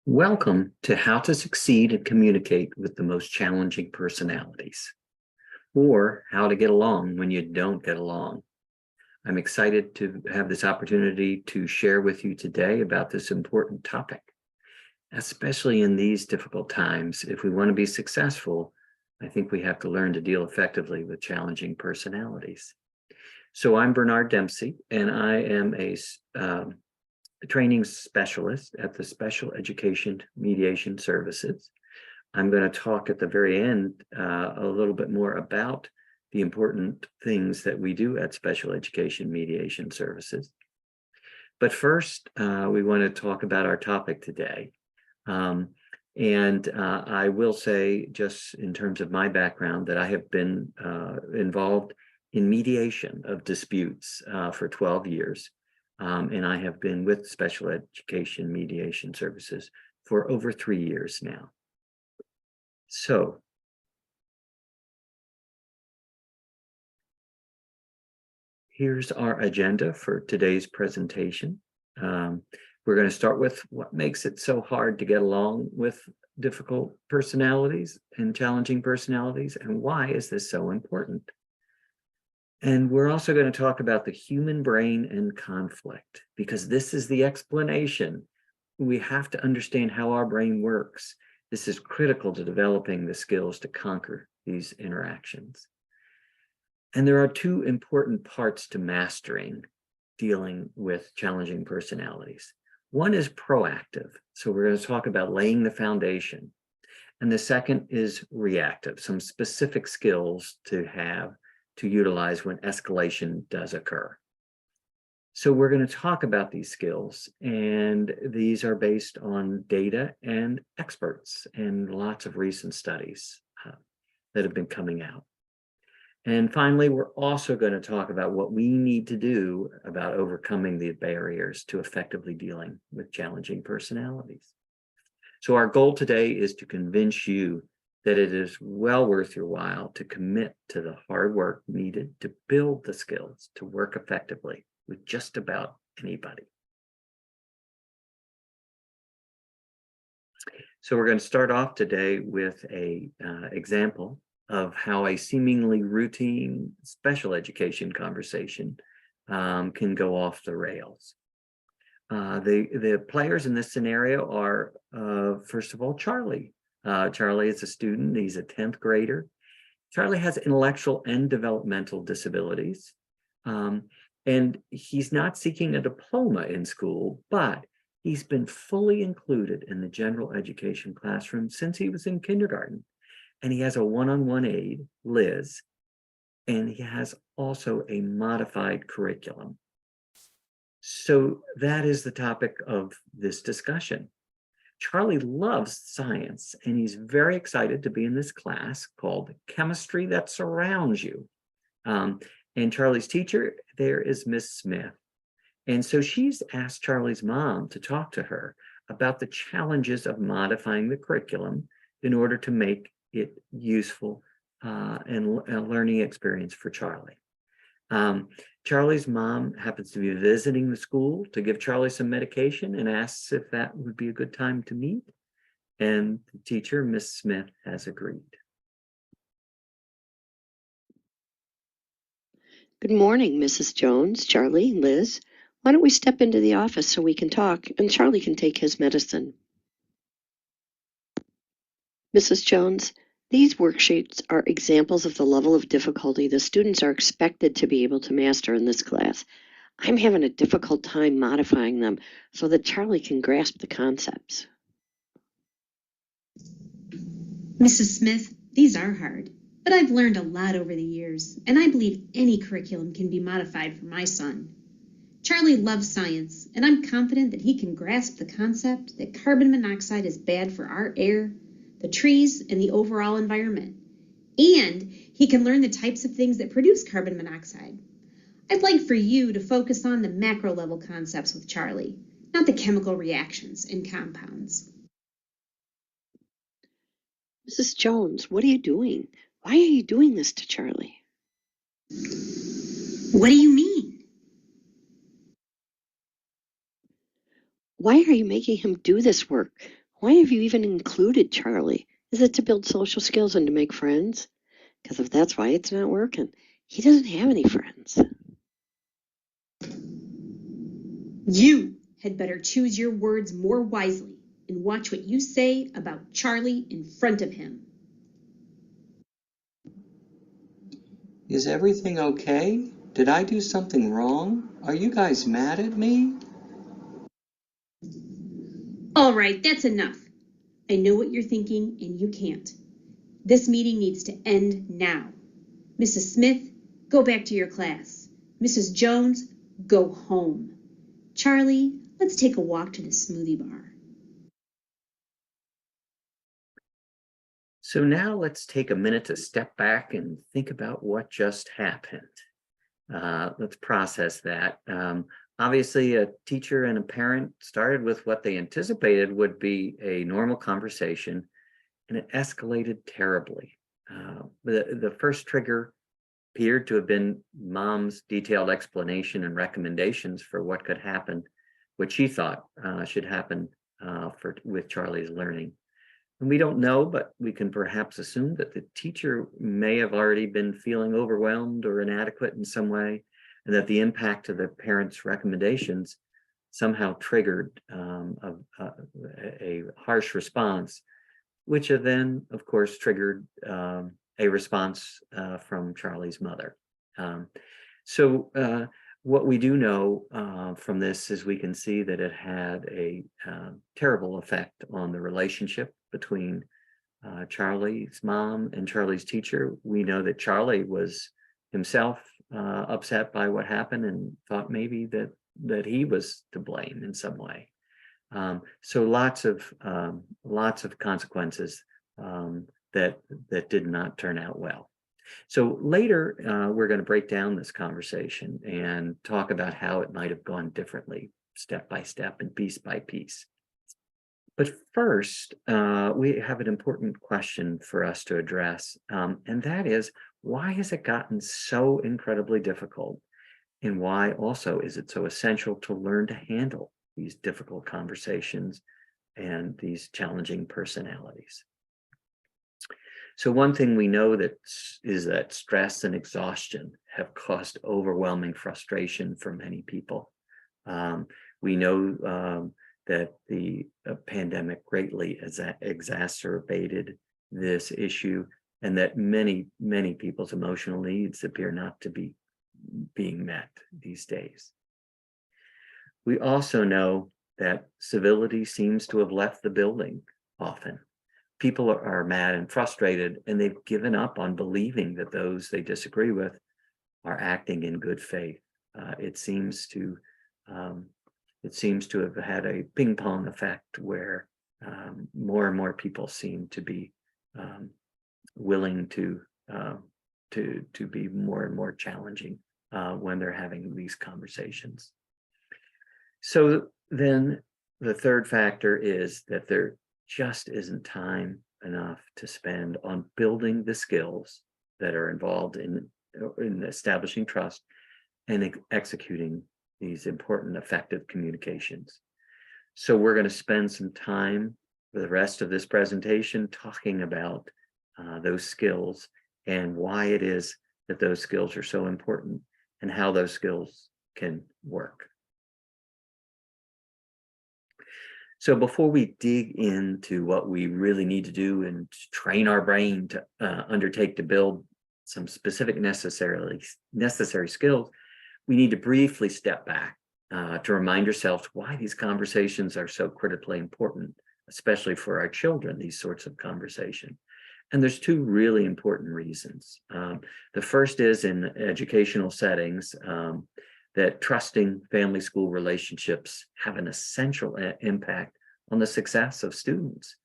Welcome to How to Succeed and Communicate with the Most Challenging Personalities, or How to Get Along When You Don't Get Along. I'm excited to have this opportunity to share with you today about this important topic, especially in these difficult times. If we want to be successful, I think we have to learn to deal effectively with challenging personalities. So I'm Bernard Dempsey, and I am a training specialist at the Special Education Mediation Services. I'm going to talk at the very end a little bit more about the important things that we do at Special Education Mediation Services. But first, we want to talk about our topic today. I will say, just in terms of my background, that I have been involved in mediation of disputes for 12 years. And I have been with Special Education Mediation Services for over 3 years now. So, here's our agenda for today's presentation. We're going to start with what makes it so hard to get along with difficult personalities and challenging personalities, and why is this so important? And we're also going to talk about the human brain and conflict, because this is the explanation. We have to understand how our brain works. This is critical to developing the skills to conquer these interactions. And there are two important parts to mastering dealing with challenging personalities. One is proactive. So we're going to talk about laying the foundation. And the second is reactive, some specific skills to have to utilize when escalation does occur. So we're going to talk about these skills, and these are based on data and experts and lots of recent studies that have been coming out. And finally, we're also going to talk about what we need to do about overcoming the barriers to effectively dealing with challenging personalities. So our goal today is to convince you that it is well worth your while to commit to the hard work needed to build the skills to work effectively with just about anybody. So we're going to start off today with an example of how a seemingly routine special education conversation can go off the rails. The players in this scenario are, first of all, Charlie. Charlie is a student. He's a 10th grader. Charlie has intellectual and developmental disabilities. And he's not seeking a diploma in school, but he's been fully included in the general education classroom since he was in kindergarten. And he has a one-on-one aide, Liz, and he has also a modified curriculum. So that is the topic of this discussion. Charlie loves science, and he's very excited to be in this class called Chemistry That Surrounds You. And Charlie's teacher there is Miss Smith. And so she's asked Charlie's mom to talk to her about the challenges of modifying the curriculum in order to make it useful and a learning experience for Charlie. Charlie's mom happens to be visiting the school to give Charlie some medication and asks if that would be a good time to meet. And the teacher, Miss Smith, has agreed. Good morning, Mrs. Jones, Charlie, Liz. Why don't we step into the office so we can talk and Charlie can take his medicine? Mrs. Jones, these worksheets are examples of the level of difficulty the students are expected to be able to master in this class. I'm having a difficult time modifying them so that Charlie can grasp the concepts. Mrs. Smith, these are hard, but I've learned a lot over the years, and I believe any curriculum can be modified for my son. Charlie loves science, and I'm confident that he can grasp the concept that carbon monoxide is bad for our air, the trees, and the overall environment. And he can learn the types of things that produce carbon monoxide. I'd like for you to focus on the macro level concepts with Charlie, not the chemical reactions and compounds. Mrs. Jones, what are you doing? Why are you doing this to Charlie? What do you mean? Why are you making him do this work? Why have you even included Charlie? Is it to build social skills and to make friends? Because if that's why it's not working, he doesn't have any friends. You had better choose your words more wisely and watch what you say about Charlie in front of him. Is everything okay? Did I do something wrong? Are you guys mad at me? All right, that's enough. I know what you're thinking, and you can't. This meeting needs to end now. Mrs. Smith, go back to your class. Mrs. Jones, go home. Charlie, let's take a walk to the smoothie bar. So now let's take a minute to step back and think about what just happened. Let's process that. Obviously, a teacher and a parent started with what they anticipated would be a normal conversation, and it escalated terribly. The first trigger appeared to have been mom's detailed explanation and recommendations for what could happen, what she thought should happen with Charlie's learning. And we don't know, but we can perhaps assume that the teacher may have already been feeling overwhelmed or inadequate in some way, and that the impact of the parents' recommendations somehow triggered a harsh response, which then, of course, triggered a response from Charlie's mother. What we do know from this is we can see that it had a terrible effect on the relationship between Charlie's mom and Charlie's teacher. We know that Charlie was himself upset by what happened and thought maybe that he was to blame in some way. So lots of consequences that did not turn out well. So later, we're going to break down this conversation and talk about how it might have gone differently, step by step and piece by piece. But first, we have an important question for us to address, and that is, why has it gotten so incredibly difficult? And why also is it so essential to learn to handle these difficult conversations and these challenging personalities? So one thing we know is that stress and exhaustion have caused overwhelming frustration for many people. We know that the pandemic greatly exacerbated this issue, and that many people's emotional needs appear not to be being met these days. We also know that civility seems to have left the building often. People are mad and frustrated, and they've given up on believing that those they disagree with are acting in good faith. It seems to have had a ping pong effect where more and more people seem to be willing to be more and more challenging when they're having these conversations. So then the third factor is that there just isn't time enough to spend on building the skills that are involved in establishing trust and executing these important, effective communications. So we're going to spend some time for the rest of this presentation talking about those skills and why it is that those skills are so important and how those skills can work. So before we dig into what we really need to do and to train our brain to undertake to build some specific necessary skills, we need to briefly step back to remind ourselves why these conversations are so critically important, especially for our children, these sorts of conversations. And there's two really important reasons. The first is in educational settings, that trusting family-school relationships have an essential impact on the success of students.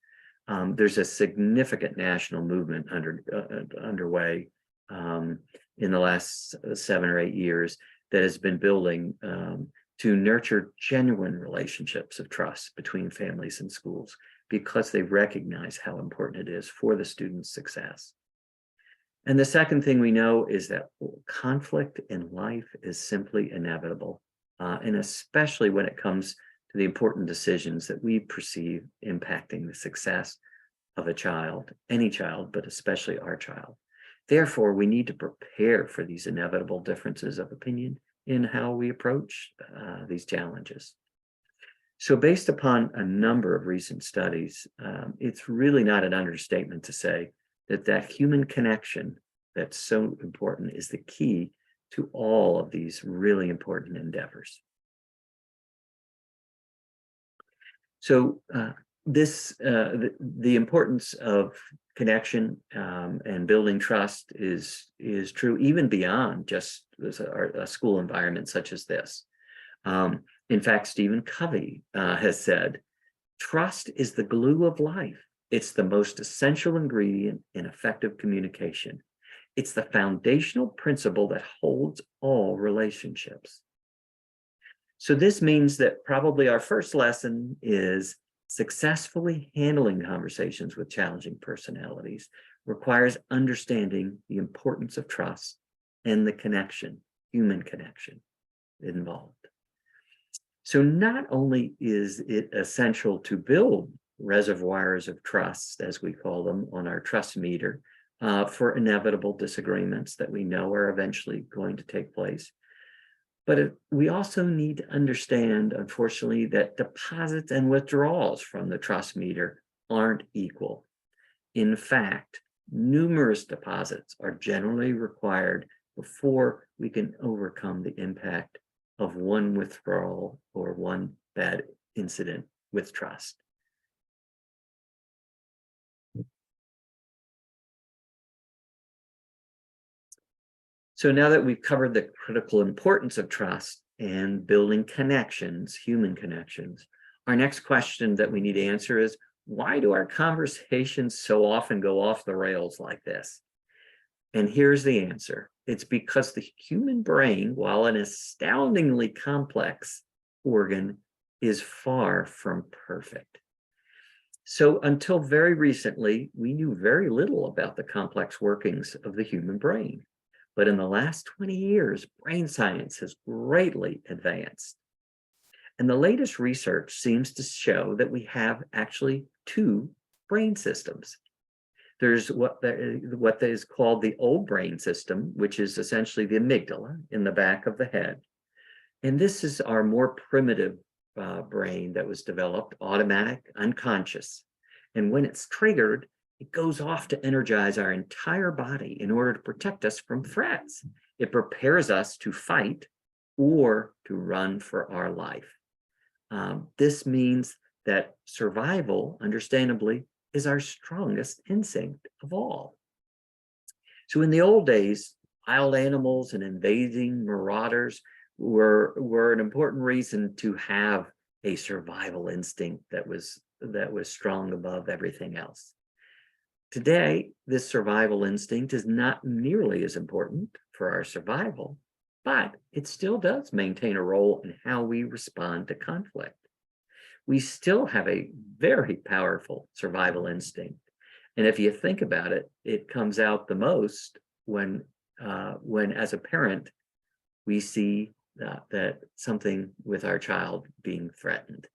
There's a significant national movement underway in the last 7 or 8 years that has been building to nurture genuine relationships of trust between families and schools, because they recognize how important it is for the student's success. And the second thing we know is that conflict in life is simply inevitable, and especially when it comes to the important decisions that we perceive impacting the success of a child, any child, but especially our child. Therefore, we need to prepare for these inevitable differences of opinion in how we approach these challenges. So based upon a number of recent studies, it's really not an understatement to say that human connection that's so important is the key to all of these really important endeavors. So the importance of connection and building trust is true even beyond just a school environment such as this. In fact, Stephen Covey has said, trust is the glue of life. It's the most essential ingredient in effective communication. It's the foundational principle that holds all relationships. So this means that probably our first lesson is successfully handling conversations with challenging personalities requires understanding the importance of trust and the connection, human connection involved. So not only is it essential to build reservoirs of trust, as we call them, on our trust meter for inevitable disagreements that we know are eventually going to take place, but we also need to understand, unfortunately, that deposits and withdrawals from the trust meter aren't equal. In fact, numerous deposits are generally required before we can overcome the impact of one withdrawal or one bad incident with trust. So now that we've covered the critical importance of trust and building connections, human connections, our next question that we need to answer is, why do our conversations so often go off the rails like this? And here's the answer. It's because the human brain, while an astoundingly complex organ, is far from perfect. So until very recently, we knew very little about the complex workings of the human brain. But in the last 20 years, brain science has greatly advanced. And the latest research seems to show that we have actually two brain systems. There's what is called the old brain system, which is essentially the amygdala in the back of the head. And this is our more primitive brain that was developed, automatic, unconscious. And when it's triggered, it goes off to energize our entire body in order to protect us from threats. It prepares us to fight or to run for our life. This means that survival, understandably, is our strongest instinct of all. So in the old days, wild animals and invading marauders were an important reason to have a survival instinct that was strong above everything else. Today, this survival instinct is not nearly as important for our survival, but it still does maintain a role in how we respond to conflict. We still have a very powerful survival instinct. And if you think about it, it comes out the most when as a parent, we see that something with our child being threatened.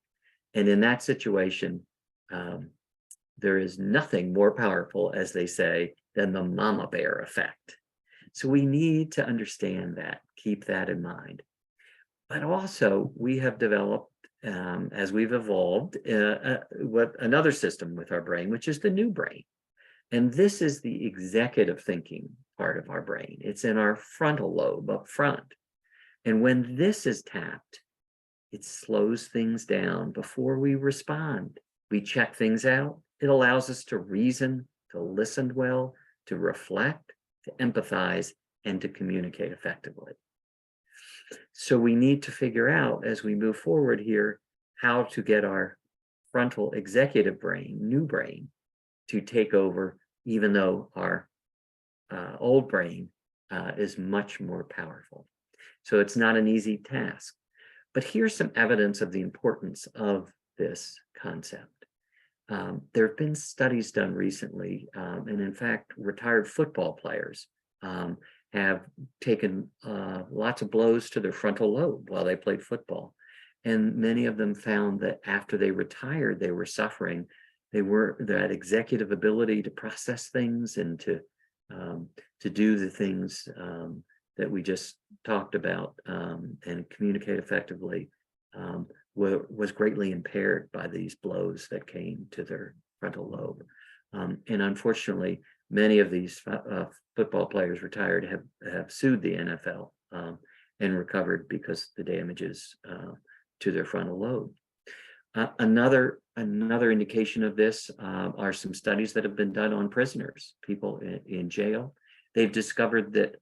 And in that situation, there is nothing more powerful, as they say, than the mama bear effect. So we need to understand that, keep that in mind. But also we have developed, as we've evolved, another system with our brain, which is the new brain. And this is the executive thinking part of our brain. It's in our frontal lobe up front. And when this is tapped, it slows things down before we respond. We check things out. It allows us to reason, to listen well, to reflect, to empathize, and to communicate effectively. So we need to figure out, as we move forward here, how to get our frontal executive brain, new brain, to take over, even though our old brain is much more powerful. So it's not an easy task. But here's some evidence of the importance of this concept. There have been studies done recently, and in fact, retired football players have taken lots of blows to their frontal lobe while they played football. And many of them found that after they retired, they were suffering. That executive ability to process things and to do the things that we just talked about and communicate effectively was greatly impaired by these blows that came to their frontal lobe. And unfortunately, many of these football players retired have sued the NFL and recovered because the damages to their frontal lobe. Another indication of this are some studies that have been done on prisoners, people in jail. They've discovered that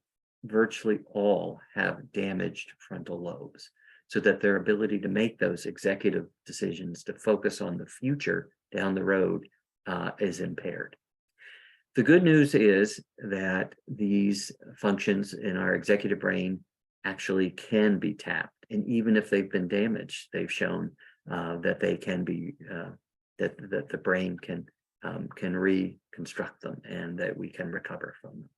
virtually all have damaged frontal lobes, so that their ability to make those executive decisions, to focus on the future down the road, is impaired. The good news is that these functions in our executive brain actually can be tapped. And even if they've been damaged, they've shown that they can be, that the brain can reconstruct them and that we can recover from them.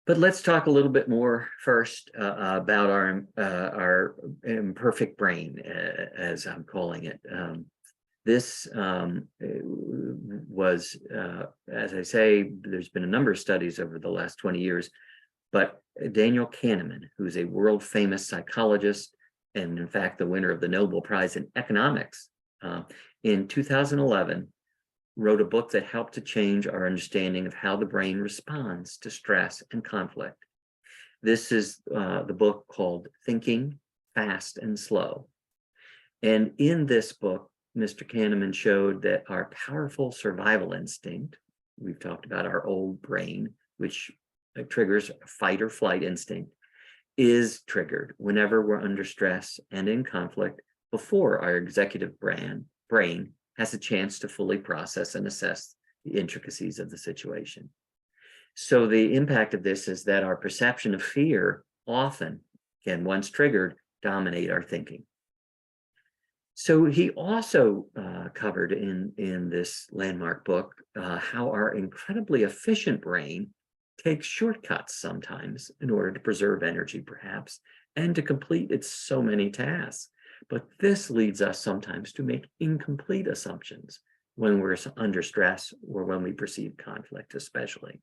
But let's talk a little bit more first about our imperfect brain, as I'm calling it. This was, as I say, there's been a number of studies over the last 20 years, but Daniel Kahneman, who's a world famous psychologist, and in fact, the winner of the Nobel Prize in economics, in 2011, wrote a book that helped to change our understanding of how the brain responds to stress and conflict. This is the book called Thinking Fast and Slow. And in this book, Mr. Kahneman showed that our powerful survival instinct, we've talked about our old brain, which triggers a fight or flight instinct, is triggered whenever we're under stress and in conflict before our executive brain has a chance to fully process and assess the intricacies of the situation. So the impact of this is that our perception of fear often can, once triggered, dominate our thinking. So he also covered in this landmark book how our incredibly efficient brain takes shortcuts sometimes in order to preserve energy, perhaps, and to complete its so many tasks. But this leads us sometimes to make incomplete assumptions when we're under stress or when we perceive conflict, especially.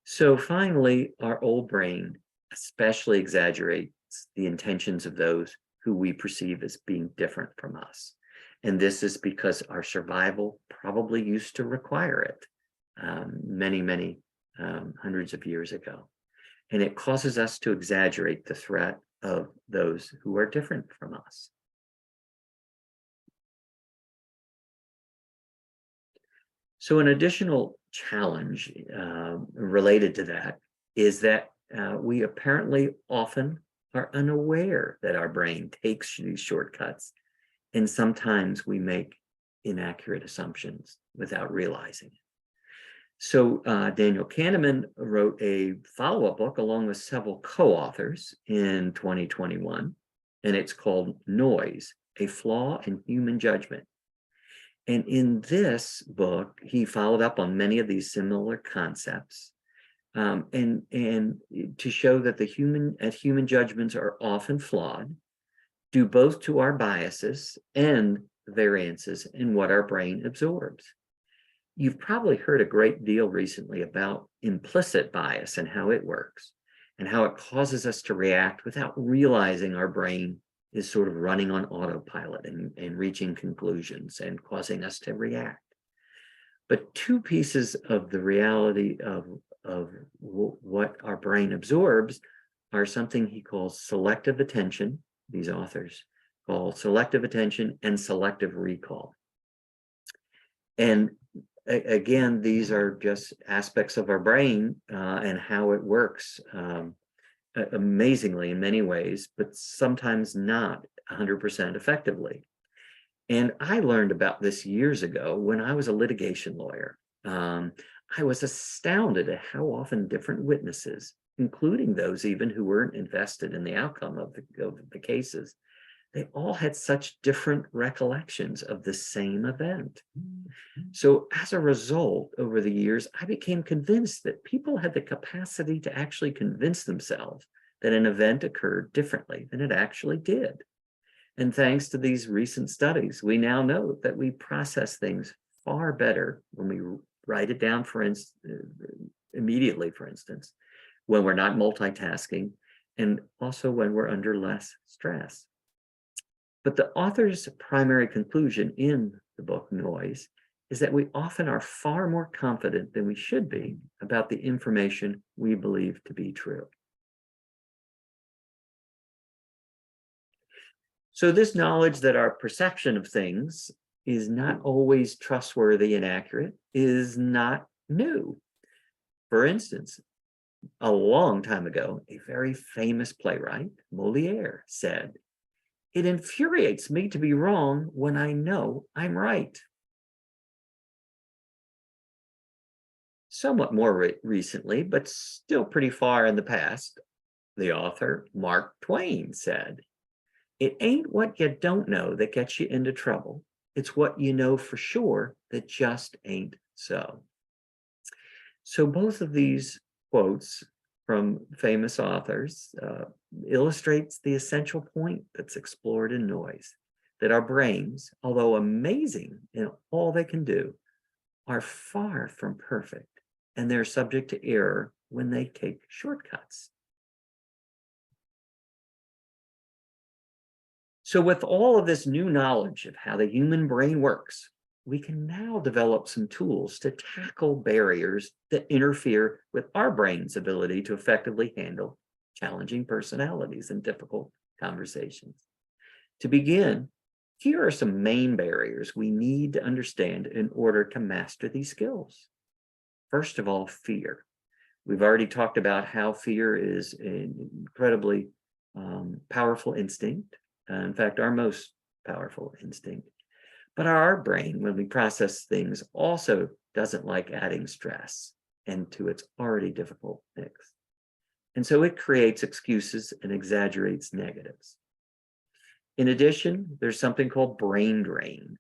So finally, our old brain especially exaggerates the intentions of those who we perceive as being different from us. And this is because our survival probably used to require it many hundreds of years ago. And it causes us to exaggerate the threat of those who are different from us. So an additional challenge related to that is that we apparently often are unaware that our brain takes these shortcuts, and sometimes we make inaccurate assumptions without realizing it. So Daniel Kahneman wrote a follow-up book along with several co-authors in 2021, and it's called Noise, A Flaw in Human Judgment. And in this book, he followed up on many of these similar concepts and to show that human judgments are often flawed, due both to our biases and variances in what our brain absorbs. You've probably heard a great deal recently about implicit bias and how it works and how it causes us to react without realizing our brain is sort of running on autopilot and reaching conclusions and causing us to react. But two pieces of the reality of what our brain absorbs are something he calls selective attention, these authors call selective attention, and selective recall. And again, these are just aspects of our brain and how it works amazingly in many ways, but sometimes not 100% effectively. And I learned about this years ago when I was a litigation lawyer. I was astounded at how often different witnesses, including those even who weren't invested in the outcome of the cases, they all had such different recollections of the same event. So as a result, over the years, I became convinced that people had the capacity to actually convince themselves that an event occurred differently than it actually did. And thanks to these recent studies, we now know that we process things far better when we write it down, immediately, for instance, when we're not multitasking, and also when we're under less stress. But the author's primary conclusion in the book Noise is that we often are far more confident than we should be about the information we believe to be true. So this knowledge that our perception of things is not always trustworthy and accurate is not new. For instance, a long time ago, a very famous playwright, Moliere, said, "It infuriates me to be wrong when I know I'm right." Somewhat more recently, but still pretty far in the past, the author Mark Twain said, "It ain't what you don't know that gets you into trouble. It's what you know for sure that just ain't so." So both of these quotes from famous authors illustrates the essential point that's explored in Noise, that our brains, although amazing in all they can do, are far from perfect, and they're subject to error when they take shortcuts. So with all of this new knowledge of how the human brain works, we can now develop some tools to tackle barriers that interfere with our brain's ability to effectively handle challenging personalities and difficult conversations. To begin, here are some main barriers we need to understand in order to master these skills. First of all, fear. We've already talked about how fear is an incredibly powerful instinct. In fact, our most powerful instinct. But our brain, when we process things, also doesn't like adding stress into its already difficult mix. And so it creates excuses and exaggerates negatives. In addition, there's something called brain drain.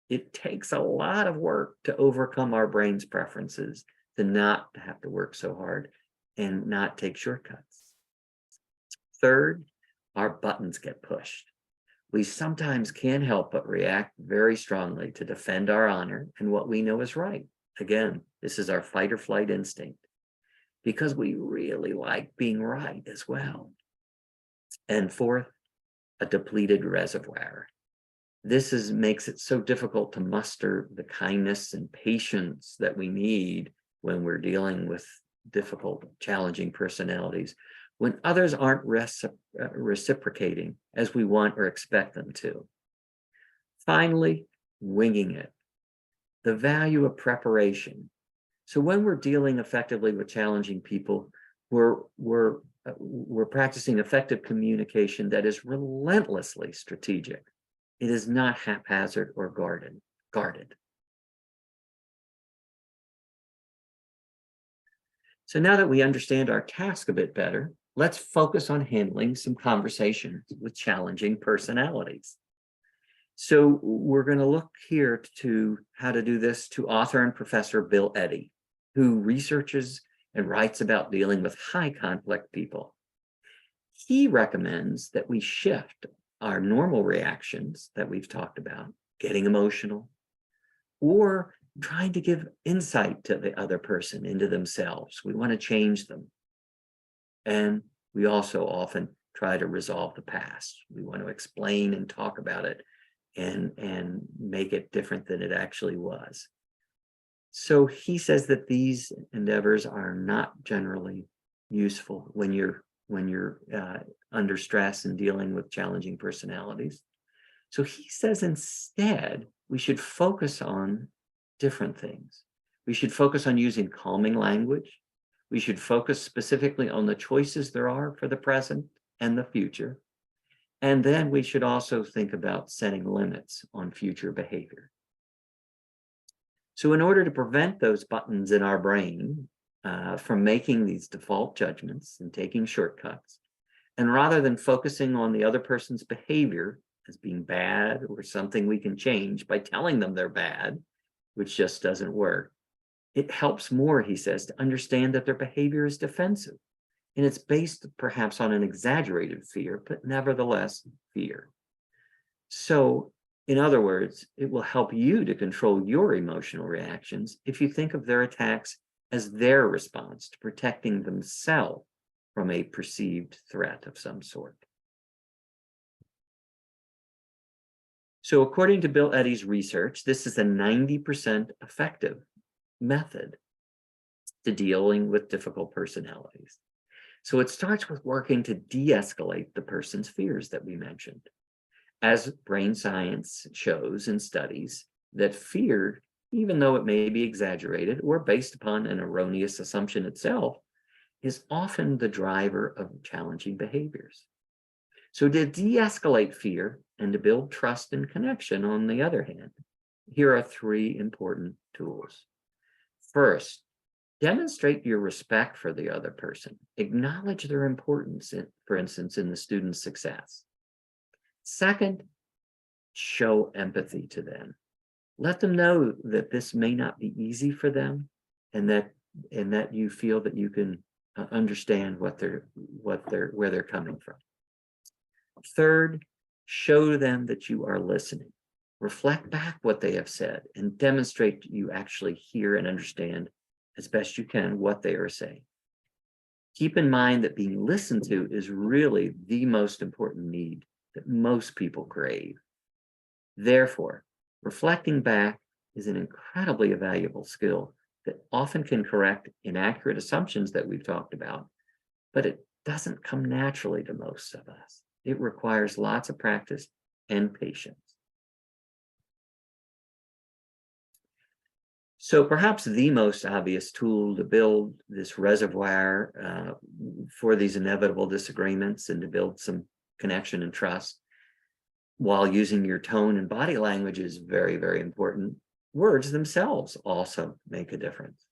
It takes a lot of work to overcome our brain's preferences, to not have to work so hard and not take shortcuts. Third, our buttons get pushed. We sometimes can't help but react very strongly to defend our honor and what we know is right. Again, this is our fight or flight instinct, because we really like being right as well. And fourth, a depleted reservoir. This makes it so difficult to muster the kindness and patience that we need when we're dealing with difficult, challenging personalities, when others aren't reciprocating as we want or expect them to. Finally, winging it. The value of preparation. So when we're dealing effectively with challenging people, we're practicing effective communication that is relentlessly strategic. It is not haphazard or guarded. So now that we understand our task a bit better, let's focus on handling some conversations with challenging personalities. So we're going to look here to how to do this to author and professor Bill Eddy, who researches and writes about dealing with high conflict people. He recommends that we shift our normal reactions that we've talked about, getting emotional, or trying to give insight to the other person into themselves. We want to change them. And we also often try to resolve the past. We want to explain and talk about it and make it different than it actually was. So he says that these endeavors are not generally useful when you're under stress and dealing with challenging personalities. So he says instead, we should focus on different things. We should focus on using calming language. We should focus specifically on the choices there are for the present and the future. And then we should also think about setting limits on future behavior. So in order to prevent those buttons in our brain from making these default judgments and taking shortcuts, and rather than focusing on the other person's behavior as being bad or something we can change by telling them they're bad, which just doesn't work, it helps more, he says, to understand that their behavior is defensive And it's based perhaps on an exaggerated fear, but nevertheless fear. So, in other words, it will help you to control your emotional reactions if you think of their attacks as their response to protecting themselves from a perceived threat of some sort. So according to Bill Eddy's research, this is a 90% effective method to dealing with difficult personalities. So it starts with working to de-escalate the person's fears that we mentioned. As brain science shows in studies, that fear, even though it may be exaggerated or based upon an erroneous assumption itself, is often the driver of challenging behaviors. So to de-escalate fear and to build trust and connection, on the other hand, here are 3 important tools. First, demonstrate your respect for the other person. Acknowledge their importance, for instance, in the student's success. Second, show empathy to them. Let them know that this may not be easy for them, and that you feel that you can understand where they're coming from. Third, show them that you are listening. Reflect back what they have said and demonstrate you actually hear and understand as best you can what they are saying. Keep in mind that being listened to is really the most important need that most people crave. Therefore, reflecting back is an incredibly valuable skill that often can correct inaccurate assumptions that we've talked about, but it doesn't come naturally to most of us. It requires lots of practice and patience. So perhaps the most obvious tool to build this reservoir for these inevitable disagreements and to build some connection and trust while using your tone and body language is very, very important. Words themselves also make a difference.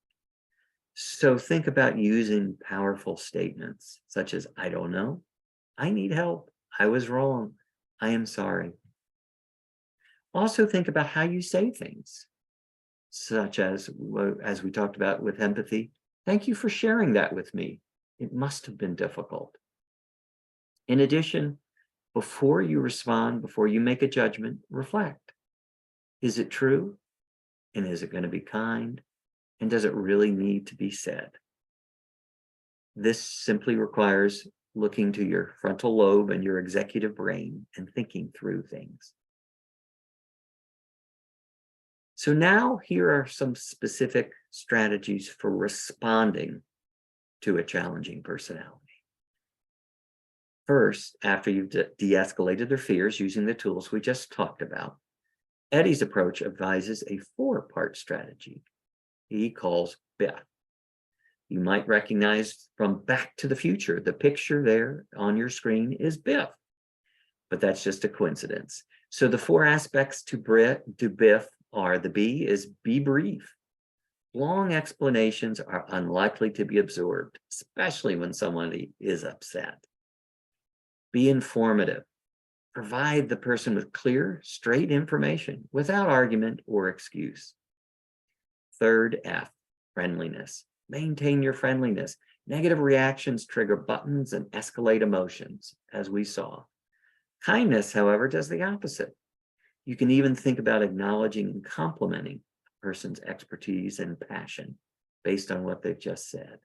So think about using powerful statements such as, I don't know, I need help, I was wrong, I am sorry. Also think about how you say things, such as we talked about with empathy, thank you for sharing that with me. It must have been difficult. In addition, before you respond, before you make a judgment, reflect. Is it true? And is it going to be kind? And does it really need to be said? This simply requires looking to your frontal lobe and your executive brain and thinking through things. So now here are some specific strategies for responding to a challenging personality. First, after you've de-escalated their fears using the tools we just talked about, Eddy's approach advises a 4-part strategy he calls BIF. You might recognize from Back to the Future, the picture there on your screen is Biff, but that's just a coincidence. So the 4 aspects to BIF are: the B is be brief. Long explanations are unlikely to be absorbed, especially when someone is upset. Be informative. Provide the person with clear, straight information without argument or excuse. Third F, friendliness. Maintain your friendliness. Negative reactions trigger buttons and escalate emotions, as we saw. Kindness, however, does the opposite. You can even think about acknowledging and complimenting a person's expertise and passion based on what they've just said.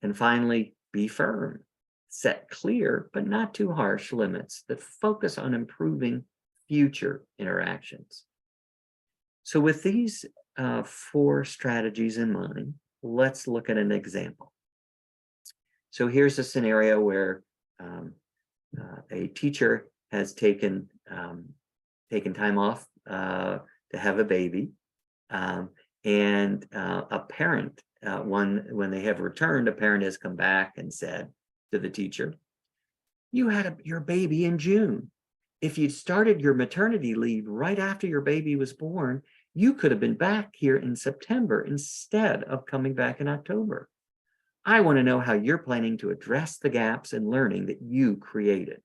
And finally, be firm. Set clear, but not too harsh limits that focus on improving future interactions. So with these 4 strategies in mind, let's look at an example. So here's a scenario where a teacher has taken time off to have a baby, and a parent, when they have returned, a parent has come back and said to the teacher, you had your baby in June. If you'd started your maternity leave right after your baby was born, you could have been back here in September instead of coming back in October. I want to know how you're planning to address the gaps in learning that you created.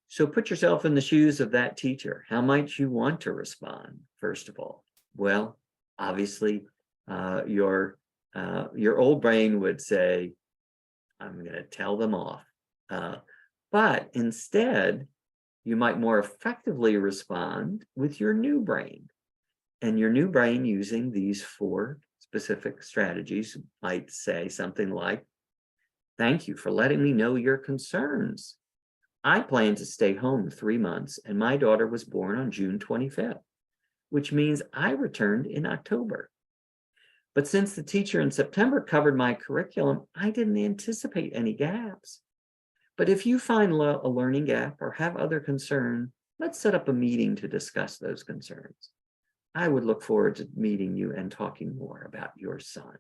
So put yourself in the shoes of that teacher. How might you want to respond, first of all? Well, obviously, your Your old brain would say, I'm going to tell them off. But instead, you might more effectively respond with your new brain. And your new brain, using these 4 specific strategies, might say something like, thank you for letting me know your concerns. I plan to stay home 3 months, and my daughter was born on June 25th, which means I returned in October. But since the teacher in September covered my curriculum, I didn't anticipate any gaps. But if you find a learning gap or have other concern, let's set up a meeting to discuss those concerns. I would look forward to meeting you and talking more about your son.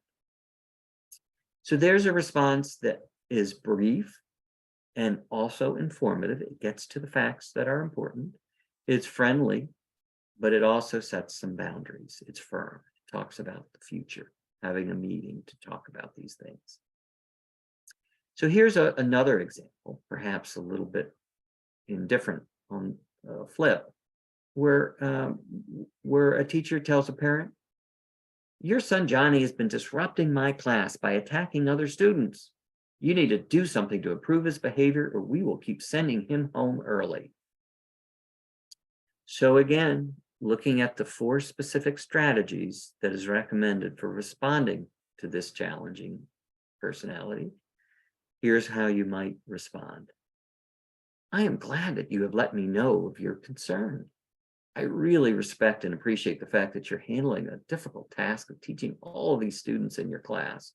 So there's a response that is brief and also informative. It gets to the facts that are important. It's friendly, but it also sets some boundaries. It's firm. It talks about the future, having a meeting to talk about these things. So here's another example, perhaps a little bit indifferent on flip, where a teacher tells a parent, your son Johnny has been disrupting my class by attacking other students. You need to do something to improve his behavior, or we will keep sending him home early. So again, looking at the 4 specific strategies that is recommended for responding to this challenging personality, here's how you might respond. I am glad that you have let me know of your concern. I really respect and appreciate the fact that you're handling a difficult task of teaching all of these students in your class.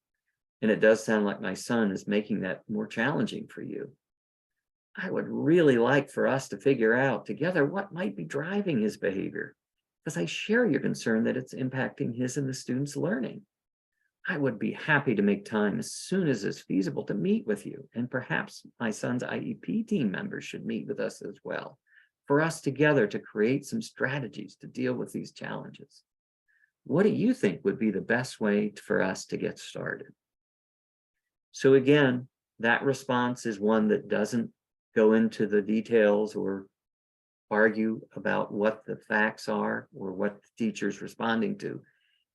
And it does sound like my son is making that more challenging for you. I would really like for us to figure out together what might be driving his behavior, because I share your concern that it's impacting his and the students' learning. I would be happy to make time as soon as it's feasible to meet with you, and perhaps my son's IEP team members should meet with us as well, for us together to create some strategies to deal with these challenges. What do you think would be the best way for us to get started? So again, that response is one that doesn't go into the details or argue about what the facts are or what the teacher's responding to.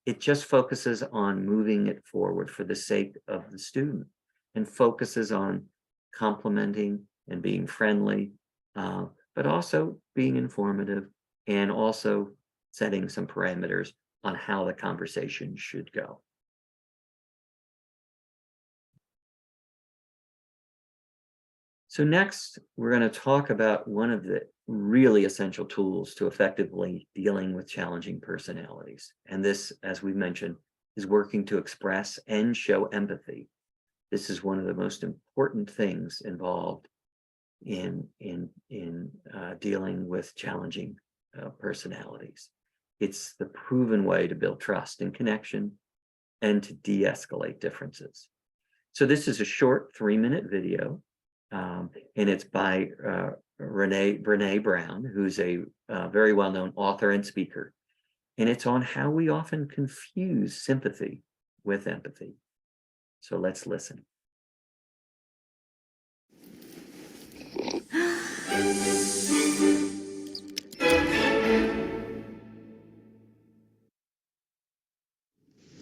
It just focuses on moving it forward for the sake of the student, and focuses on complimenting and being friendly, but also being informative, and also setting some parameters on how the conversation should go. So next, we're going to talk about one of the really essential tools to effectively dealing with challenging personalities. And this, as we mentioned, is working to express and show empathy. This is one of the most important things involved in dealing with challenging personalities. It's the proven way to build trust and connection and to de-escalate differences. So this is a short 3-minute video. And it's by Brene Brown, who's a very well-known author and speaker. And it's on how we often confuse sympathy with empathy. So let's listen.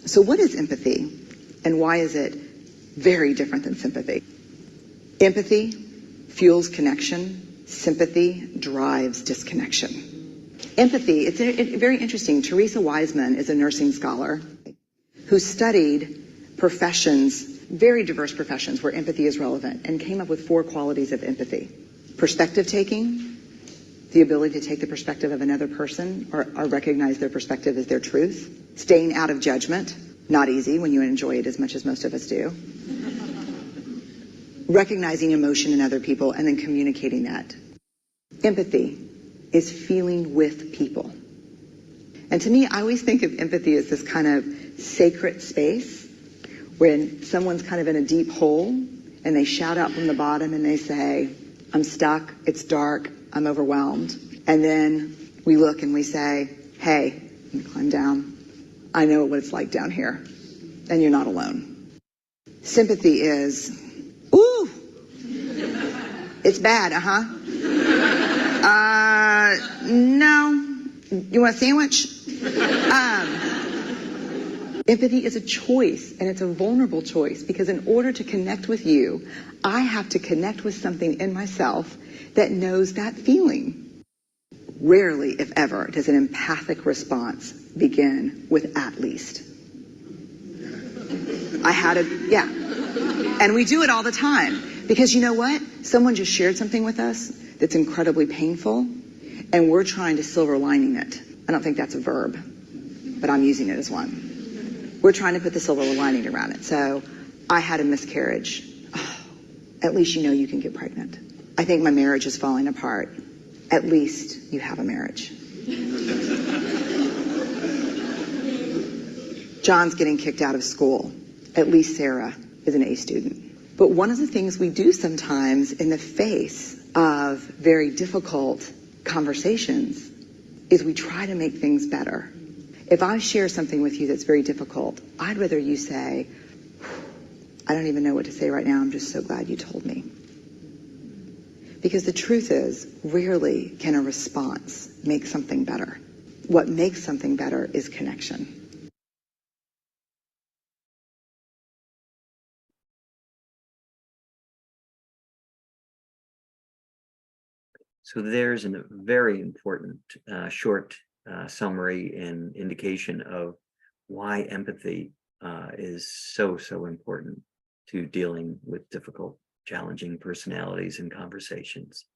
So what is empathy, and why is it very different than sympathy? Empathy fuels connection. Sympathy drives disconnection. Empathy, it's very interesting. Teresa Wiseman is a nursing scholar who studied professions, very diverse professions where empathy is relevant, and came up with 4 qualities of empathy. Perspective taking, the ability to take the perspective of another person or recognize their perspective as their truth. Staying out of judgment, not easy when you enjoy it as much as most of us do. Recognizing emotion in other people and then communicating that. Empathy is feeling with people. And to me, I always think of empathy as this kind of sacred space when someone's kind of in a deep hole and they shout out from the bottom and they say, I'm stuck, it's dark, I'm overwhelmed. And then we look and we say, hey, you climb down. I know what it's like down here, and you're not alone. Sympathy is, ooh, it's bad, no, you want a sandwich? Empathy is a choice, and it's a vulnerable choice, because in order to connect with you, I have to connect with something in myself that knows that feeling. Rarely, if ever, does an empathic response begin with "at least." Yeah. And we do it all the time, because you know what? Someone just shared something with us that's incredibly painful, and we're trying to silver lining it. I don't think that's a verb, but I'm using it as one. We're trying to put the silver lining around it. So, I had a miscarriage. Oh, at least you know you can get pregnant. I think my marriage is falling apart. At least you have a marriage. John's getting kicked out of school. At least Sarah is an A student. But one of the things we do sometimes in the face of very difficult conversations is we try to make things better. If I share something with you that's very difficult, I'd rather you say, "I don't even know what to say right now. I'm just so glad you told me." Because the truth is, rarely can a response make something better. What makes something better is connection. So there's a very important short summary and indication of why empathy is so important to dealing with difficult, challenging personalities and conversations.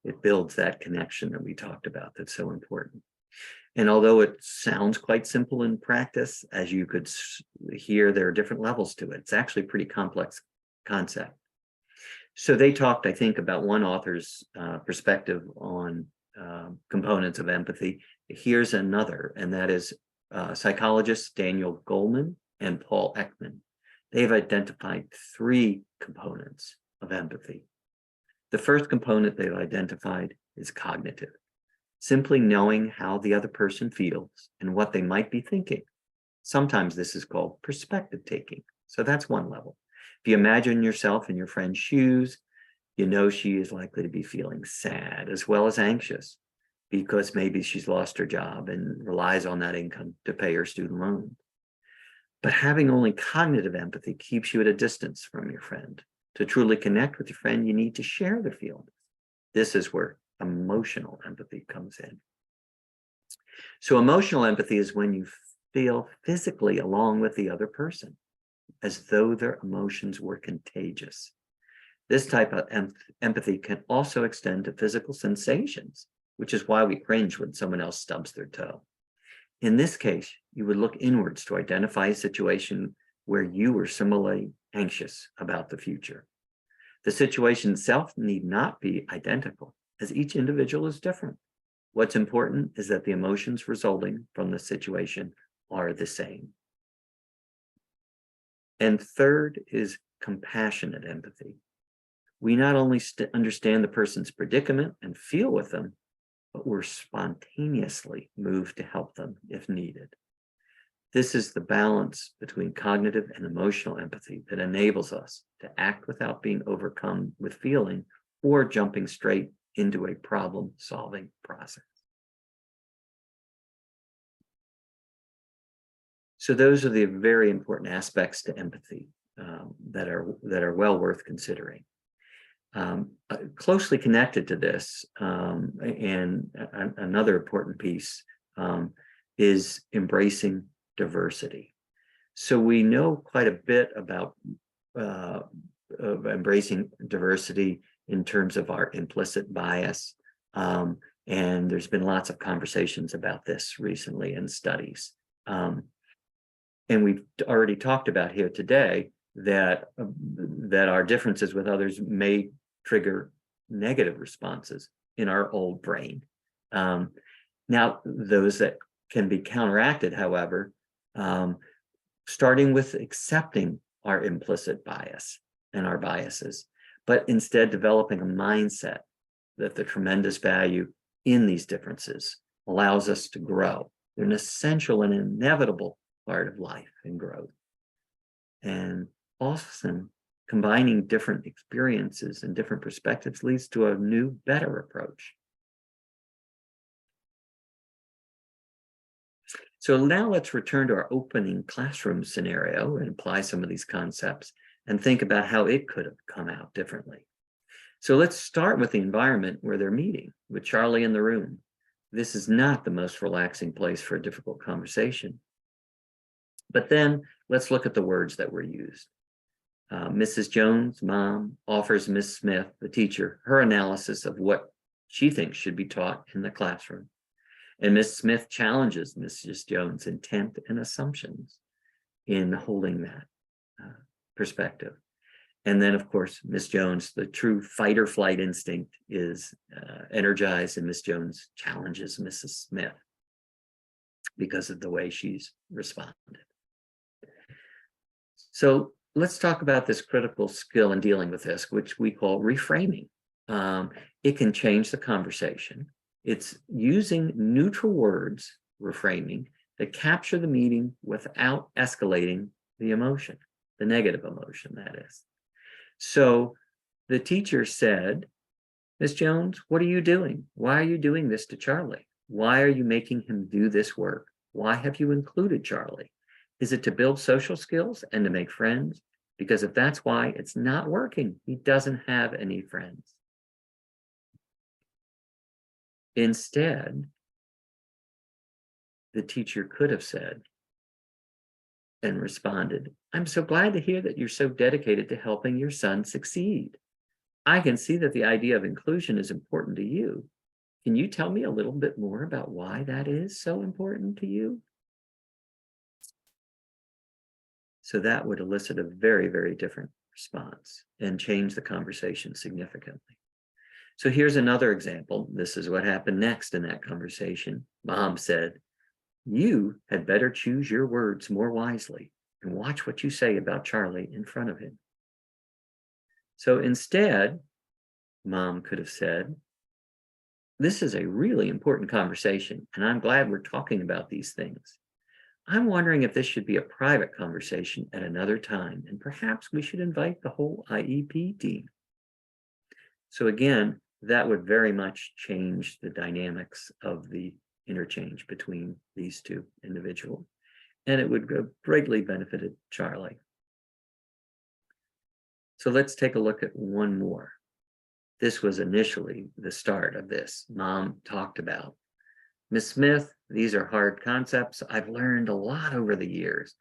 It builds that connection that we talked about that's so important. And although it sounds quite simple in practice, as you could hear, there are different levels to it. It's actually a pretty complex concept. So they talked, I think, about one author's perspective on components of empathy. Here's another, and that is psychologists Daniel Goleman and Paul Ekman. They've identified 3 components of empathy. The first component they've identified is cognitive, simply knowing how the other person feels and what they might be thinking. Sometimes this is called perspective taking. So that's one level. If you imagine yourself in your friend's shoes, you know she is likely to be feeling sad as well as anxious because maybe she's lost her job and relies on that income to pay her student loan. But having only cognitive empathy keeps you at a distance from your friend. To truly connect with your friend, you need to share their feelings. This is where emotional empathy comes in. So emotional empathy is when you feel physically along with the other person, as though their emotions were contagious. This type of empathy can also extend to physical sensations, which is why we cringe when someone else stubs their toe. In this case, you would look inwards to identify a situation where you were similarly anxious about the future. The situation itself need not be identical, as each individual is different. What's important is that the emotions resulting from the situation are the same. And third is compassionate empathy. We not only understand the person's predicament and feel with them, but we're spontaneously moved to help them if needed. This is the balance between cognitive and emotional empathy that enables us to act without being overcome with feeling or jumping straight into a problem-solving process. So those are the very important aspects to empathy that are well worth considering. Closely connected to this, and another important piece is embracing diversity. So we know quite a bit about of embracing diversity in terms of our implicit bias, and there's been lots of conversations about this recently in studies. And we've already talked about here today that our differences with others may trigger negative responses in our old brain. Now, those that can be counteracted, however, starting with accepting our implicit bias and our biases, but instead developing a mindset that the tremendous value in these differences allows us to grow. They're an essential and inevitable part of life and growth. And often combining different experiences and different perspectives leads to a new, better approach. So now let's return to our opening classroom scenario and apply some of these concepts and think about how it could have come out differently. So let's start with the environment where they're meeting with Charlie in the room. This is not the most relaxing place for a difficult conversation. But then let's look at the words that were used. Mrs. Jones, mom, offers Miss Smith, the teacher, her analysis of what she thinks should be taught in the classroom. And Miss Smith challenges Mrs. Jones' intent and assumptions in holding that perspective. And then, of course, Miss Jones, the true fight or flight instinct is energized, and Miss Jones challenges Mrs. Smith because of the way she's responded. So let's talk about this critical skill in dealing with this, which we call reframing. It can change the conversation. It's using neutral words, reframing, that capture the meaning without escalating the emotion, the negative emotion, that is. So the teacher said, Miss Jones, what are you doing? Why are you doing this to Charlie? Why are you making him do this work? Why have you included Charlie? Is it to build social skills and to make friends? Because if that's why, it's not working. He doesn't have any friends. Instead, the teacher could have said and responded, I'm so glad to hear that you're so dedicated to helping your son succeed. I can see that the idea of inclusion is important to you. Can you tell me a little bit more about why that is so important to you? So that would elicit a very, very different response and change the conversation significantly. So here's another example. This is what happened next in that conversation. Mom said, you had better choose your words more wisely and watch what you say about Charlie in front of him. So instead, Mom could have said, this is a really important conversation, and I'm glad we're talking about these things. I'm wondering if this should be a private conversation at another time, and perhaps we should invite the whole IEP team. So again, that would very much change the dynamics of the interchange between these two individuals, and it would have greatly benefited Charlie. So let's take a look at one more. This was initially the start of this. Mom talked about, Miss Smith, these are hard concepts. I've learned a lot over the years.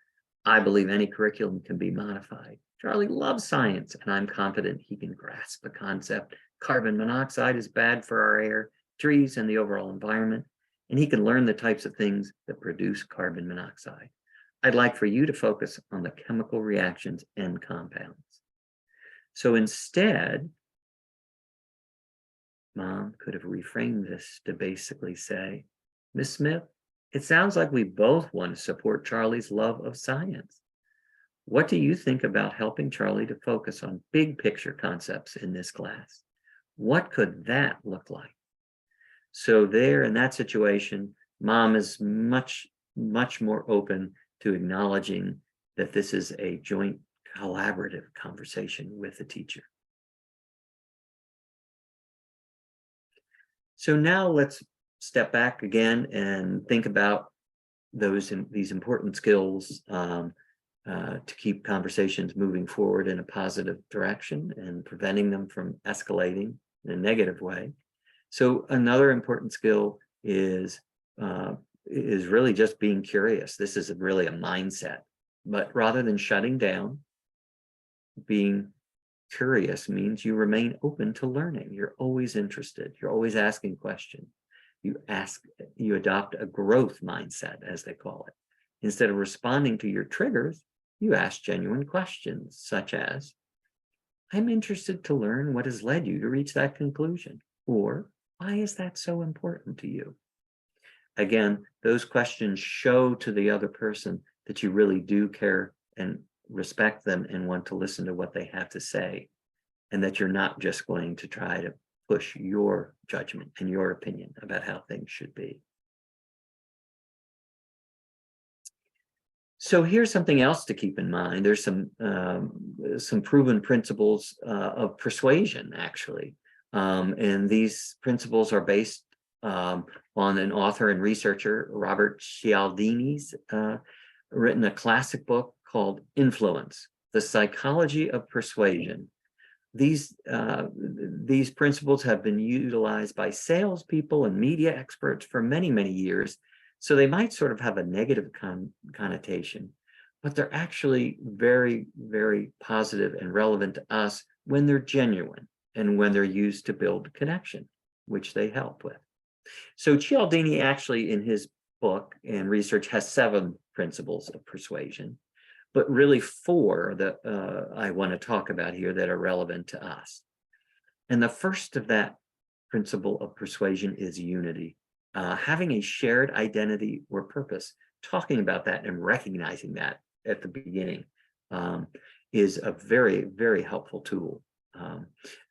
I believe any curriculum can be modified. Charlie loves science, and I'm confident he can grasp the concept. Carbon monoxide is bad for our air, trees, and the overall environment, and he can learn the types of things that produce carbon monoxide. I'd like for you to focus on the chemical reactions and compounds. So instead, Mom could have reframed this to basically say, Miss Smith, it sounds like we both want to support Charlie's love of science. What do you think about helping Charlie to focus on big picture concepts in this class? What could that look like? So there, in that situation, Mom is much, much more open to acknowledging that this is a joint collaborative conversation with the teacher. So now let's step back again and think about these important skills to keep conversations moving forward in a positive direction and preventing them from escalating in a negative way. So another important skill is really just being curious. This is really a mindset, but rather than shutting down, being curious means you remain open to learning. You're always interested. You're always asking questions. You adopt a growth mindset, as they call it. Instead of responding to your triggers, you ask genuine questions, such as, I'm interested to learn what has led you to reach that conclusion, or why is that so important to you? Again, those questions show to the other person that you really do care and respect them and want to listen to what they have to say, and that you're not just going to try to push your judgment and your opinion about how things should be. So here's something else to keep in mind. There's some proven principles of persuasion, actually. And these principles are based on an author and researcher, Robert Cialdini's written a classic book called Influence, The Psychology of Persuasion. These principles have been utilized by salespeople and media experts for many, many years. So they might sort of have a negative connotation, but they're actually very, very positive and relevant to us when they're genuine and when they're used to build connection, which they help with. So Cialdini actually in his book and research has 7 principles of persuasion, but really 4 that I want to talk about here that are relevant to us. And the first of that principle of persuasion is unity. Having a shared identity or purpose, talking about that and recognizing that at the beginning is a very, very helpful tool.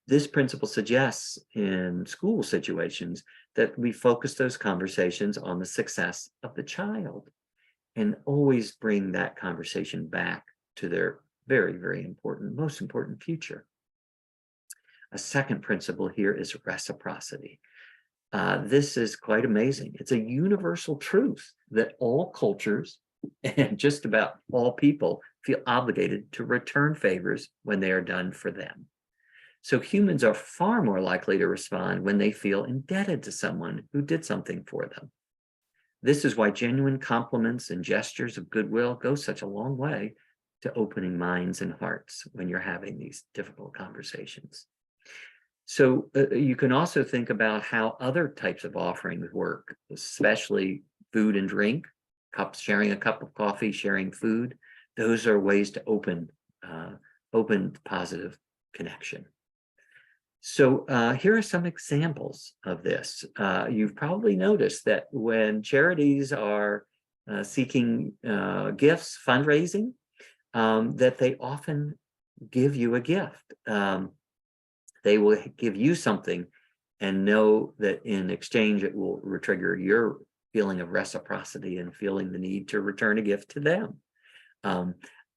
This principle suggests in school situations that we focus those conversations on the success of the child and always bring that conversation back to their very, very important, most important future. A second principle here is reciprocity. This is quite amazing. It's a universal truth that all cultures and just about all people feel obligated to return favors when they are done for them. So humans are far more likely to respond when they feel indebted to someone who did something for them. This is why genuine compliments and gestures of goodwill go such a long way to opening minds and hearts when you're having these difficult conversations. So you can also think about how other types of offerings work, especially food and drink, sharing a cup of coffee, sharing food. Those are ways to open positive connection. So here are some examples of this. You've probably noticed that when charities are seeking gifts, fundraising, that they often give you a gift. They will give you something and know that in exchange it will trigger your feeling of reciprocity and feeling the need to return a gift to them.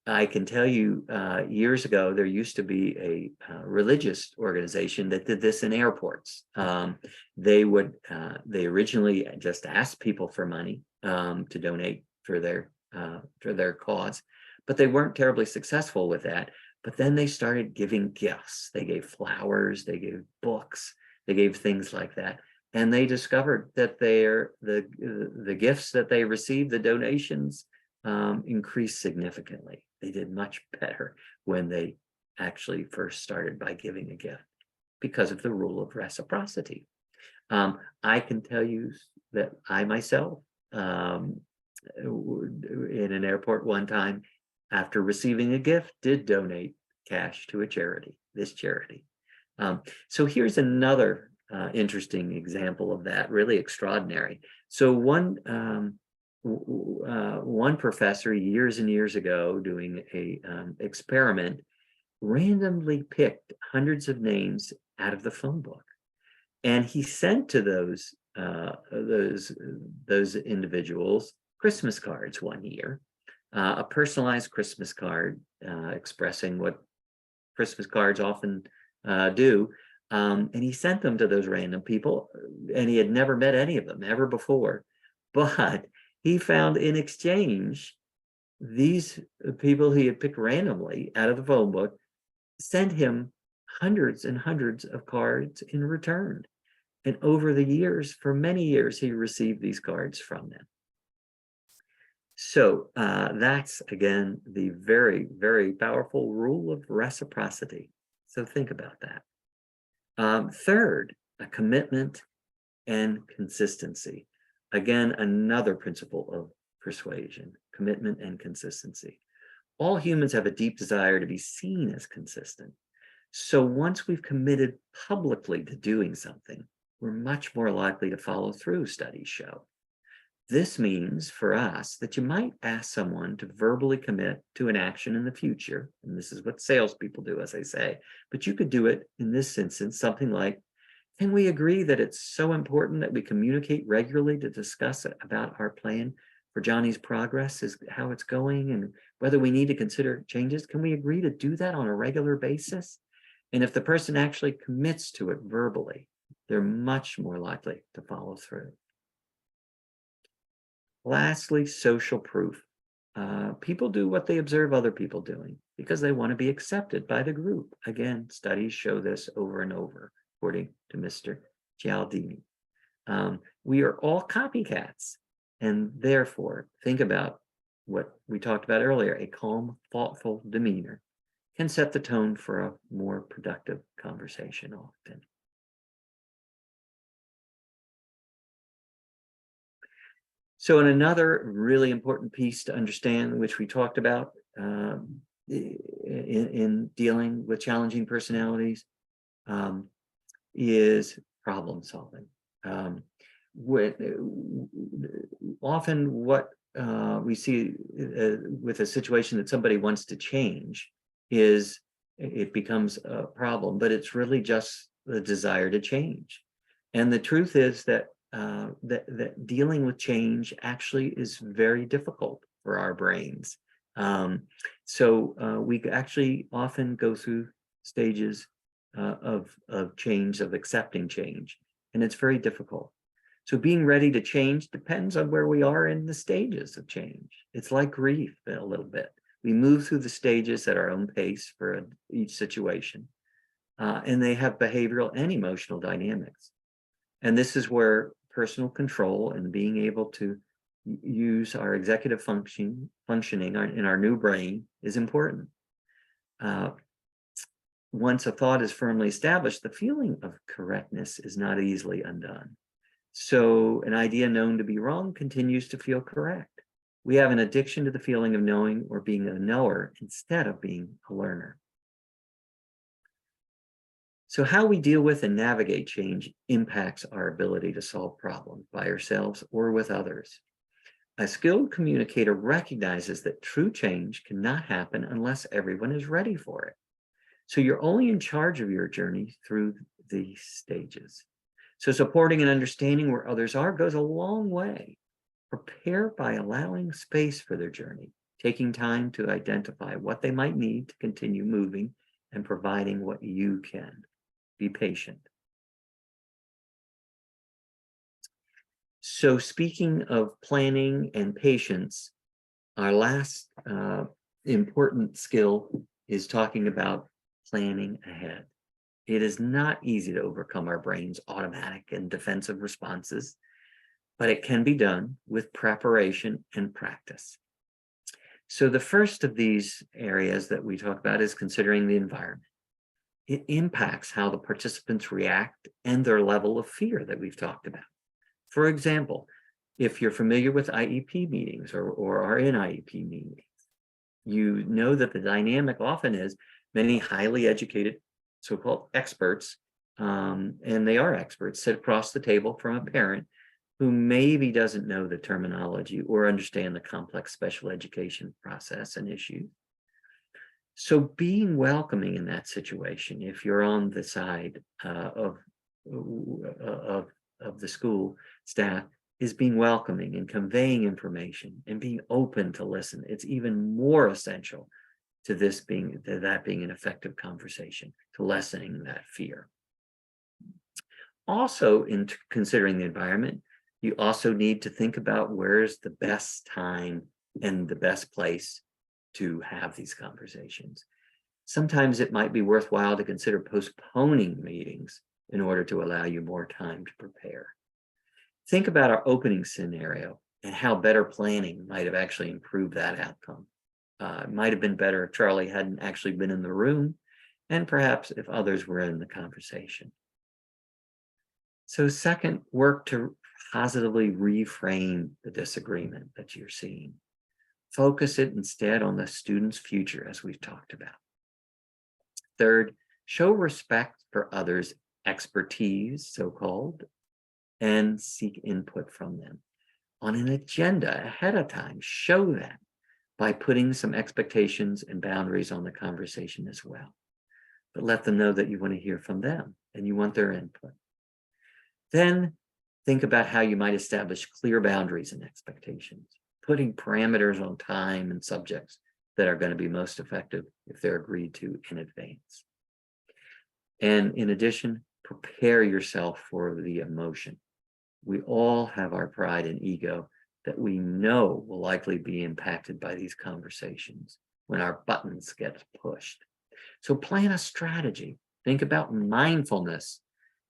I can tell you years ago, there used to be a religious organization that did this in airports. They originally just asked people for money to donate for their cause, but they weren't terribly successful with that. But then they started giving gifts. They gave flowers, they gave books, they gave things like that. And they discovered that the gifts that they received, the donations, increased significantly. They did much better when they actually first started by giving a gift because of the rule of reciprocity. I can tell you that I myself, in an airport one time, after receiving a gift, did donate cash to this charity. So here's another interesting example of that, really extraordinary. So one professor years and years ago doing a experiment randomly picked hundreds of names out of the phone book, and he sent to those individuals Christmas cards one year, a personalized Christmas card expressing what Christmas cards often do. And he sent them to those random people, and he had never met any of them ever before. But he found in exchange, these people he had picked randomly out of the phone book sent him hundreds and hundreds of cards in return. And over the years, for many years, he received these cards from them. So that's, again, the very, very powerful rule of reciprocity. So think about that. Third, a commitment and consistency. Again, another principle of persuasion, commitment and consistency. All humans have a deep desire to be seen as consistent. So once we've committed publicly to doing something, we're much more likely to follow through, studies show. This means for us that you might ask someone to verbally commit to an action in the future, and this is what salespeople do, as I say, but you could do it in this instance, something like, can we agree that it's so important that we communicate regularly to discuss about our plan for Johnny's progress, is how it's going, and whether we need to consider changes? Can we agree to do that on a regular basis? And if the person actually commits to it verbally, they're much more likely to follow through. Lastly, social proof. People do what they observe other people doing because they want to be accepted by the group. Again, studies show this over and over, according to Mr. Cialdini. We are all copycats, and therefore think about what we talked about earlier. A calm, thoughtful demeanor can set the tone for a more productive conversation often. So, in another really important piece to understand, which we talked about in dealing with challenging personalities, is problem solving. Often what we see with a situation that somebody wants to change is it becomes a problem, but it's really just the desire to change. And the truth is that that dealing with change actually is very difficult for our brains. So we actually often go through stages of change, of accepting change, and it's very difficult. So being ready to change depends on where we are in the stages of change. It's like grief a little bit. We move through the stages at our own pace for each situation, and they have behavioral and emotional dynamics. And this is where personal control and being able to use our executive functioning in our new brain is important. Once a thought is firmly established, the feeling of correctness is not easily undone. So an idea known to be wrong continues to feel correct. We have an addiction to the feeling of knowing or being a knower instead of being a learner. So how we deal with and navigate change impacts our ability to solve problems by ourselves or with others. A skilled communicator recognizes that true change cannot happen unless everyone is ready for it. So you're only in charge of your journey through these stages. So supporting and understanding where others are goes a long way. Prepare by allowing space for their journey, taking time to identify what they might need to continue moving, and providing what you can. Be patient. So speaking of planning and patience, our last important skill is talking about planning ahead. It is not easy to overcome our brain's automatic and defensive responses, but it can be done with preparation and practice. So the first of these areas that we talk about is considering the environment. It impacts how the participants react and their level of fear that we've talked about. For example, if you're familiar with IEP meetings or are in IEP meetings, you know that the dynamic often is many highly educated so-called experts, and they are experts, sit across the table from a parent who maybe doesn't know the terminology or understand the complex special education process and issues. So being welcoming in that situation, if you're on the side of the school staff, is being welcoming and conveying information and being open to listen. It's even more essential to that being an effective conversation, to lessening that fear. Also, in considering the environment, you also need to think about where's the best time and the best place to have these conversations. Sometimes it might be worthwhile to consider postponing meetings in order to allow you more time to prepare. Think about our opening scenario and how better planning might have actually improved that outcome. It might have been better if Charlie hadn't actually been in the room, and perhaps if others were in the conversation. So second, work to positively reframe the disagreement that you're seeing. Focus it instead on the student's future, as we've talked about. Third, show respect for others' expertise, so-called, and seek input from them. On an agenda ahead of time, show that by putting some expectations and boundaries on the conversation as well. But let them know that you want to hear from them and you want their input. Then think about how you might establish clear boundaries and expectations, putting parameters on time and subjects that are going to be most effective if they're agreed to in advance. And in addition, prepare yourself for the emotion. We all have our pride and ego that we know will likely be impacted by these conversations when our buttons get pushed. So plan a strategy. Think about mindfulness.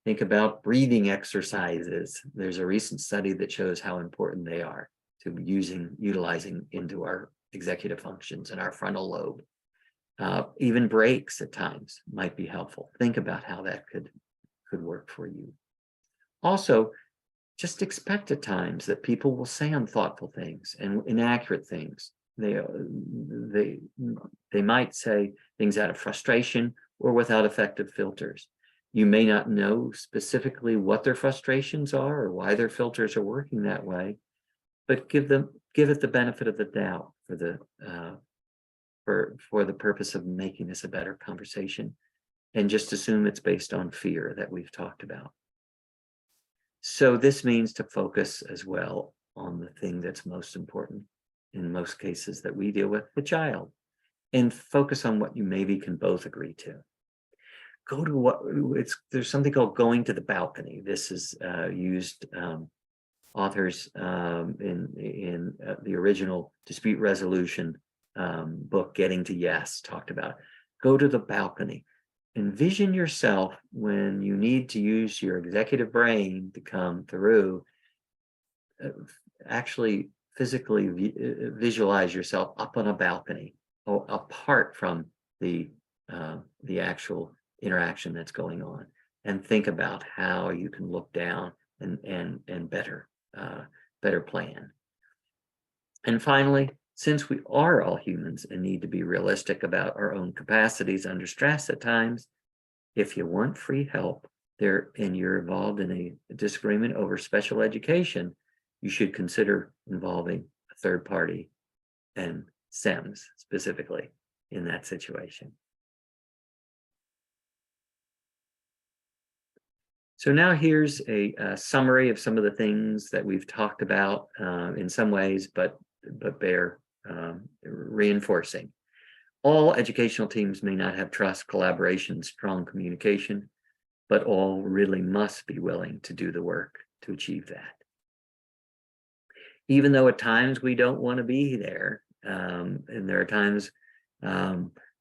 Think about breathing exercises. There's a recent study that shows how important they are to utilizing into our executive functions and our frontal lobe. Even breaks at times might be helpful. Think about how that could work for you. Also, just expect at times that people will say unthoughtful things and inaccurate things. They might say things out of frustration or without effective filters. You may not know specifically what their frustrations are or why their filters are working that way, but give it the benefit of the doubt for the purpose of making this a better conversation, and just assume it's based on fear that we've talked about. So this means to focus as well on the thing that's most important in most cases that we deal with, the child, and focus on what you maybe can both agree to. There's something called going to the balcony. This is used, authors in the original dispute resolution book, Getting to Yes, talked about go to the balcony. Envision yourself when you need to use your executive brain to come through. Actually, physically visualize yourself up on a balcony or apart from the actual interaction that's going on, and think about how you can look down and better plan. And finally, since we are all humans and need to be realistic about our own capacities under stress at times, if you want free help and you're involved in a disagreement over special education, you should consider involving a third party and SEMS specifically in that situation. So now here's a summary of some of the things that we've talked about in some ways, but bear reinforcing. All educational teams may not have trust, collaboration, strong communication, but all really must be willing to do the work to achieve that. Even though at times we don't want to be there, and there are times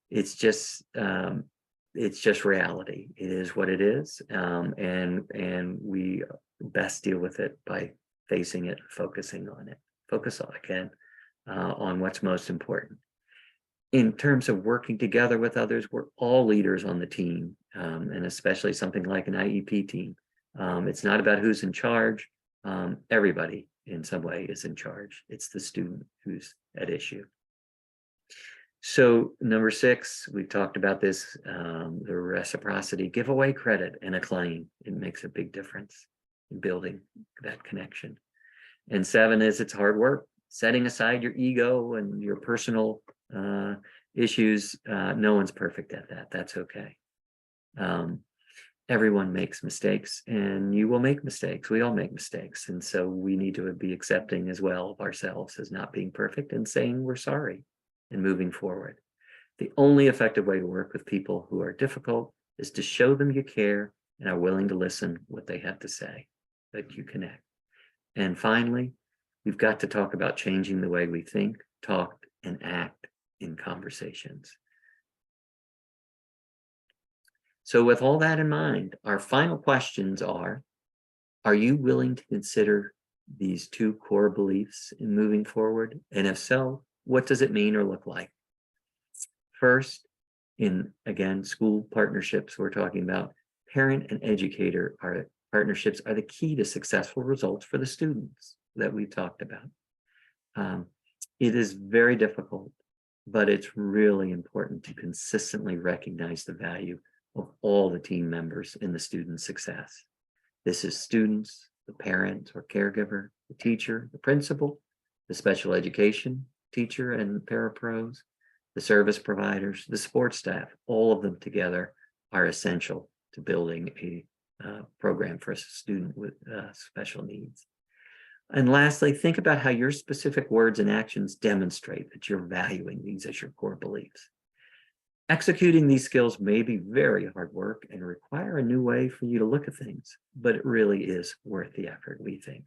it's just reality. It is what it is, and we best deal with it by facing it, focusing on it. Focus on what's most important. In terms of working together with others, we're all leaders on the team, and especially something like an IEP team. It's not about who's in charge. Everybody in some way is in charge. It's the student who's at issue. So number 6, we've talked about this, the reciprocity, give away credit and acclaim. It makes a big difference in building that connection. And 7 is it's hard work, setting aside your ego and your personal issues. No one's perfect at that. That's okay. Everyone makes mistakes, and you will make mistakes. We all make mistakes. And so we need to be accepting as well of ourselves as not being perfect and saying we're sorry and moving forward. The only effective way to work with people who are difficult is to show them you care and are willing to listen what they have to say, that you connect. And finally, we've got to talk about changing the way we think, talk, and act in conversations. So with all that in mind, our final questions are you willing to consider these 2 core beliefs in moving forward? And if so, what does it mean or look like? First, in, again, school partnerships, we're talking about parent and educator partnerships are the key to successful results for the students that we talked about. It is very difficult, but it's really important to consistently recognize the value of all the team members in the student's success. This is students, the parent or caregiver, the teacher, the principal, the special education teacher and parapros, the service providers, the support staff. All of them together are essential to building a program for a student with special needs. And lastly, think about how your specific words and actions demonstrate that you're valuing these as your core beliefs. Executing these skills may be very hard work and require a new way for you to look at things, but it really is worth the effort, we think.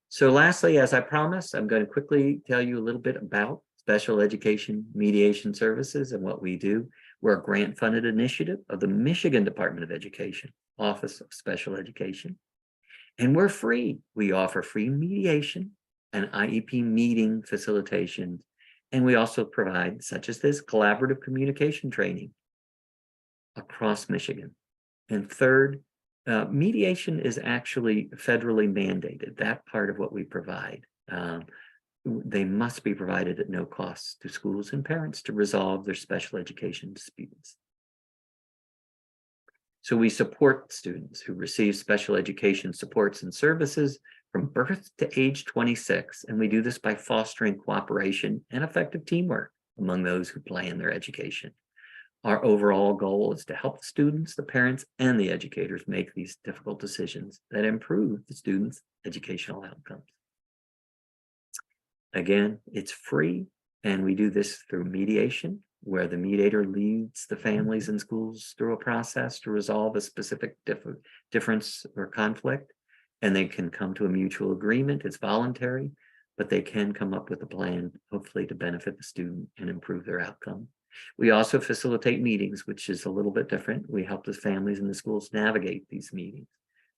So lastly, as I promised, I'm going to quickly tell you a little bit about special education mediation services and what we do. We're a grant-funded initiative of the Michigan Department of Education, Office of Special Education, and we're free. We offer free mediation and IEP meeting facilitation, and we also provide, such as this, collaborative communication training across Michigan. And third, mediation is actually federally mandated. That part of what we provide. They must be provided at no cost to schools and parents to resolve their special education disputes. So we support students who receive special education supports and services from birth to age 26, and we do this by fostering cooperation and effective teamwork among those who plan their education. Our overall goal is to help the students, the parents, and the educators make these difficult decisions that improve the students' educational outcomes. Again, it's free, and we do this through mediation, where the mediator leads the families and schools through a process to resolve a specific difference or conflict, and they can come to a mutual agreement. It's voluntary, but they can come up with a plan, hopefully to benefit the student and improve their outcome. We also facilitate meetings, which is a little bit different. We help the families and the schools navigate these meetings.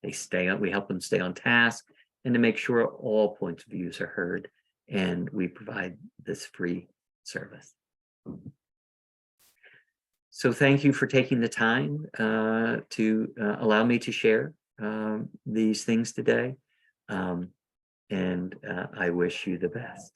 We help them stay on task and to make sure all points of views are heard, and we provide this free service. So thank you for taking the time to allow me to share these things today. And I wish you the best.